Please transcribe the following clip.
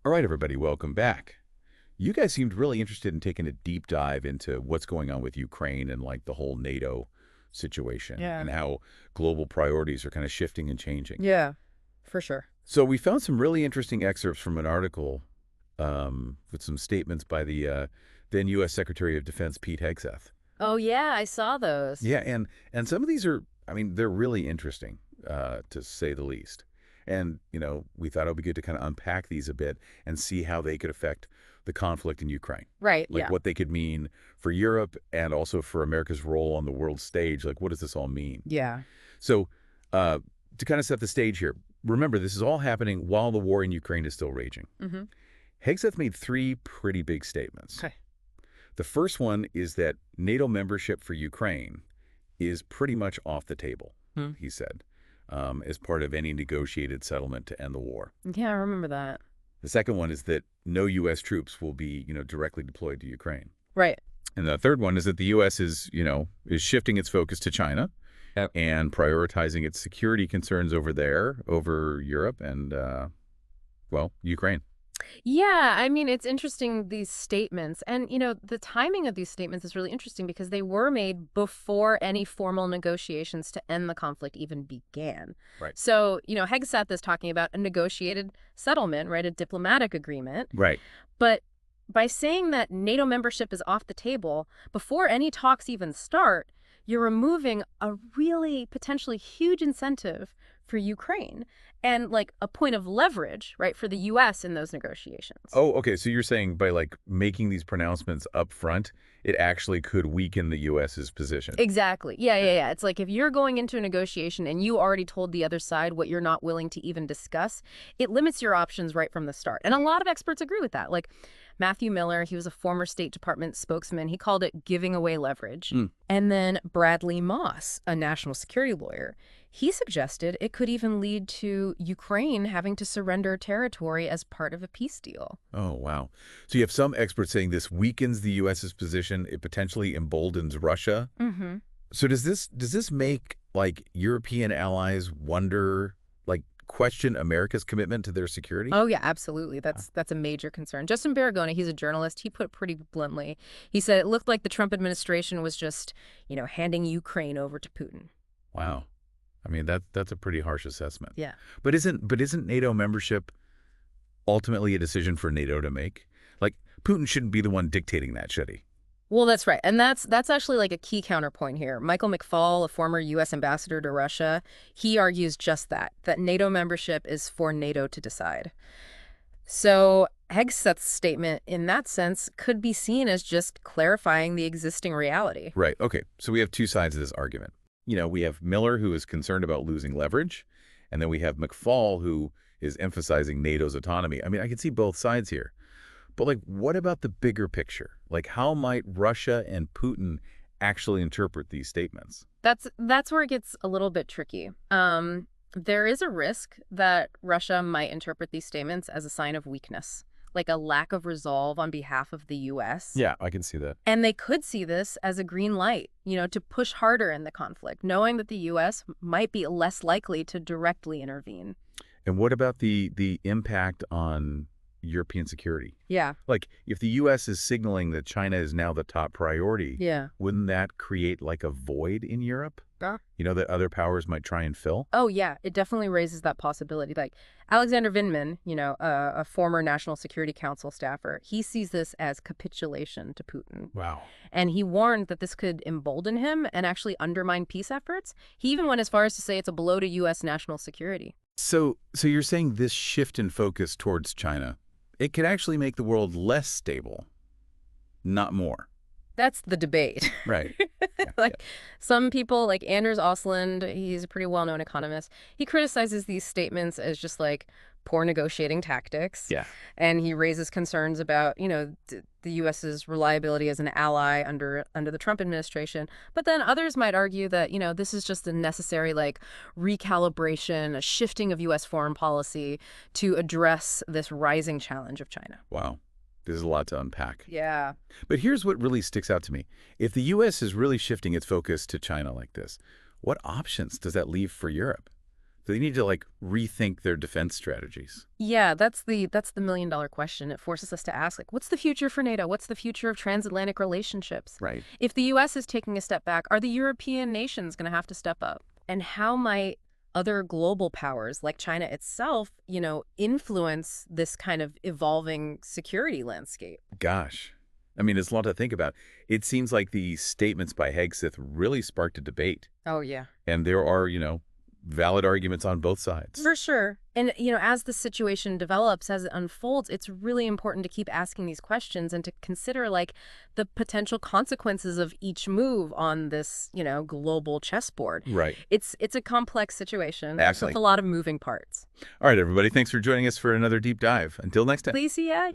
All right, everybody, welcome back. You guys seemed really interested in taking a deep dive into what's going on with Ukraine and like the whole NATO situation Yeah. and how global priorities are kind of shifting and changing. Yeah, for sure. So we found some really interesting excerpts from an article with some statements by the then U.S. Secretary of Defense Pete Hegseth. Oh, yeah, I saw those. Yeah, and some of these are, I mean, they're really interesting, to say the least. And, we thought it would be good to kind of unpack these a bit and see how they could affect the conflict in Ukraine. Right, Like yeah. what they could mean for Europe and also for America's role on the world stage. Like, what does this all mean? Yeah. So, to kind of set the stage here, remember, this is all happening while the war in Ukraine is still raging. Mm-hmm. Hegseth made three pretty big statements. Okay. The first one is that NATO membership for Ukraine is pretty much off the table, Hmm. he said, as part of any negotiated settlement to end the war. Yeah, I remember that. The second one is that no U.S. troops will be, directly deployed to Ukraine. Right. And the third one is that the U.S. is shifting its focus to China. Yep. And prioritizing its security concerns over there, over Europe and, Ukraine. Yeah, I mean, it's interesting, these statements. And, the timing of these statements is really interesting because they were made before any formal negotiations to end the conflict even began. Right. So, Hegseth is talking about a negotiated settlement, right, a diplomatic agreement. Right. But by saying that NATO membership is off the table, before any talks even start, you're removing a really potentially huge incentive for Ukraine and like a point of leverage, right, for the U.S. in those negotiations. Oh, okay. So you're saying by like making these pronouncements up front, it actually could weaken the U.S.'s position. Exactly. Yeah. It's like if you're going into a negotiation and you already told the other side what you're not willing to even discuss, it limits your options right from the start. And a lot of experts agree with that. Like Matthew Miller, he was a former State Department spokesman. He called it giving away leverage. And then Bradley Moss, a national security lawyer, he suggested it could even lead to Ukraine having to surrender territory as part of a peace deal. Oh, wow. So you have some experts saying this weakens the U.S.'s position. It potentially emboldens Russia. Mm-hmm. So does this make like European allies wonder, like question America's commitment to their security? Oh, yeah, absolutely. That's a major concern. Justin Baragona, he's a journalist. He put it pretty bluntly. He said it looked like the Trump administration was just, handing Ukraine over to Putin. Wow. I mean, that's a pretty harsh assessment. Yeah. But isn't NATO membership ultimately a decision for NATO to make? Like, Putin shouldn't be the one dictating that, should he? Well, that's right. And that's actually like a key counterpoint here. Michael McFaul, a former U.S. ambassador to Russia, he argues just that NATO membership is for NATO to decide. So Hegseth's statement in that sense could be seen as just clarifying the existing reality. Right. Okay. So we have two sides of this argument. We have Miller, who is concerned about losing leverage, and then we have McFaul, who is emphasizing NATO's autonomy. I mean, I can see both sides here. But, like, what about the bigger picture? Like, how might Russia and Putin actually interpret these statements? That's where it gets a little bit tricky. There is a risk that Russia might interpret these statements as a sign of weakness, like a lack of resolve on behalf of the U.S. Yeah, I can see that. And they could see this as a green light, to push harder in the conflict, knowing that the U.S. might be less likely to directly intervene. And what about the impact on European security? Yeah. Like, if the U.S. is signaling that China is now the top priority, Yeah. wouldn't that create like a void in Europe? That other powers might try and fill? Oh, yeah. It definitely raises that possibility. Like Alexander Vindman, a former National Security Council staffer, he sees this as capitulation to Putin. Wow. And he warned that this could embolden him and actually undermine peace efforts. He even went as far as to say it's a blow to U.S. national security. So you're saying this shift in focus towards China, it could actually make the world less stable, not more. That's the debate. Right. Some people, like Anders Osland, he's a pretty well-known economist, he criticizes these statements as just like poor negotiating tactics. Yeah. And he raises concerns about, the U.S.'s reliability as an ally under the Trump administration. But then others might argue that, this is just a necessary like recalibration, a shifting of U.S. foreign policy to address this rising challenge of China. Wow. There's a lot to unpack. Yeah. But here's what really sticks out to me. If the U.S. is really shifting its focus to China like this, what options does that leave for Europe? So they need to, like, rethink their defense strategies. Yeah, that's the million-dollar question. It forces us to ask, like, what's the future for NATO? What's the future of transatlantic relationships? Right. If the U.S. is taking a step back, are the European nations going to have to step up? And how might other global powers, like China itself, influence this kind of evolving security landscape? Gosh. I mean, it's a lot to think about. It seems like the statements by Hegseth really sparked a debate. Oh, yeah. And there are, valid arguments on both sides. For sure. And, as the situation develops, as it unfolds, it's really important to keep asking these questions and to consider, like, the potential consequences of each move on this, global chessboard. Right. It's a complex situation. Absolutely. With a lot of moving parts. All right, everybody. Thanks for joining us for another deep dive. Until next time. Please, yeah.